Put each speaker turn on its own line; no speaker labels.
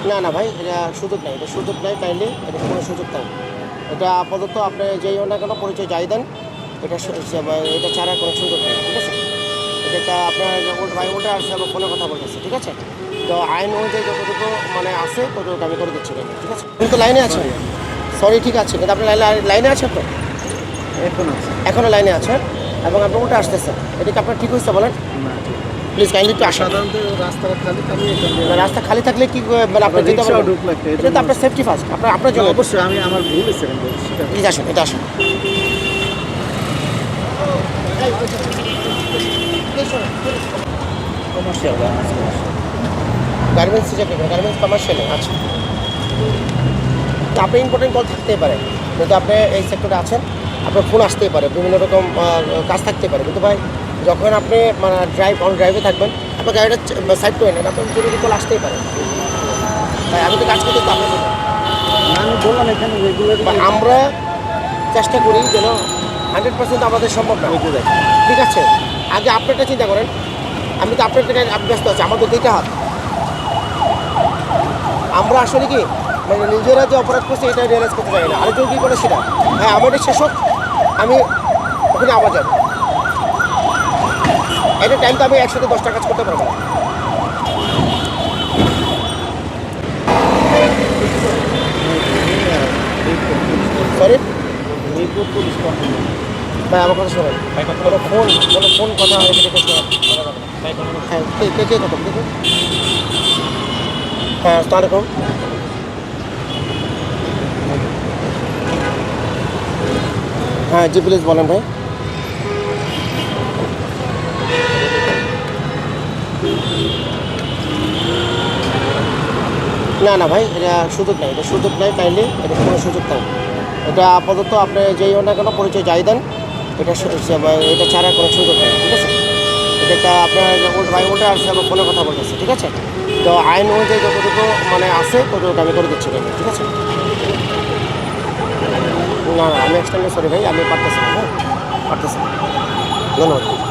না না ভাই, এটা সুযোগ নাই, এটা সুযোগ নাই, কাইন্ডলি এটা কোনো সুযোগ নাই। এটা আপাতত আপনি যেই না কেন পরিচয় যাই দেন, এটা এটা ছাড়া কোনো সুযোগ নেই, ঠিক আছে? এটা আপনার ভাই ওটা আসছে, আমার ফোনে কথা বলতেছে, ঠিক আছে? তো আইন অনুযায়ী যতটুকু মানে আছে ততটুকু আমি করে দিচ্ছি, ঠিক আছে? আপনি তো লাইনে আছেন, সরি ঠিক আছে, কিন্তু আপনি লাইনে আছেন তো? এখনও লাইনে আছেন এবং আপনি উল্টে আসতেছেন, এটা কি আপনার ঠিক হয়েছে বলেন? প্লিজ কাইন্ডলি একটু আসেন। রাস্তা খালি থাকলে কি মানে আপনার যেতে পারবেন? এটা তো আপনার সেফটি ফার্স্ট, আপনার জন্য
অবশ্যই আমি আমার ভুল হয়েছে।
এটা আসেন, এটা আসেন। গার্মেন্টস হিসেবে গার্মেন্টস কমার্শিয়ালে আচ্ছা, আপনি ইম্পর্টেন্ট কল থাকতেই পারে, কিন্তু আপনি এই সেক্টরে আছেন, আপনার ফোন আসতেই পারে, বিভিন্ন রকম কাজ থাকতেই পারে, কিন্তু ভাই যখন আপনি মানে ড্রাইভে থাকবেন, আপনার গাড়িটা সাইড করে নেন, আপনার জরুরি কল আসতেই পারে। তাই আমি তো কাজ করতে তো আপনার জন্য
আমি বললাম এখানে রেগুলার
আমরা চেষ্টা করি যেন 100% আমাদের সম্ভব না, ঠিক আছে? আগে আপনারটা চিন্তা করেন, আমি তো আপনার থেকে ব্যস্ত আছি, আমাদের দিকে হাত। আমরা আসলে কি মানে নিজেরা যে অপরাধ করছি এটা রিয়েলাইজ করতে পারি না, আরেকজন কী করে সেটা, হ্যাঁ আমার এটা শেষ হোক, আমি ওখানে আবার যাবো। এটা টাইম তো আমি একসাথে 10টা কাজ করতে পারবো না। সরি ভাই, আমার কথা শোনেন, কোনো ফোন কথা হ্যাঁ কে কে কথা দেখুন। হ্যাঁ আসসালামু আলাইকুম। হ্যাঁ জি প্লিজ বলেন ভাই। না না ভাই, এটা সুযোগ নাই, এটা সুযোগ নাই, কাইন্ডলি এটা কোনো সুযোগ নাই। এটা আপাতত আপনি যেই না কেন পরিচয় যাই দেন, এটা এটা ছাড়া কোনো সুযোগ নেই, ঠিক আছে? এটা আপনার ভাই ওটা আসছে, আমার ফোনে কথা বলতেছে, ঠিক আছে? তো আইন অনুযায়ী যতটুকু মানে আছে ততটুকু আমি করে দিচ্ছি, ঠিক আছে? না না আমি এক্সট্রিমলি সরি ভাই, আমি পারতেছি না, হ্যাঁ পারতেছি না, ধন্যবাদ।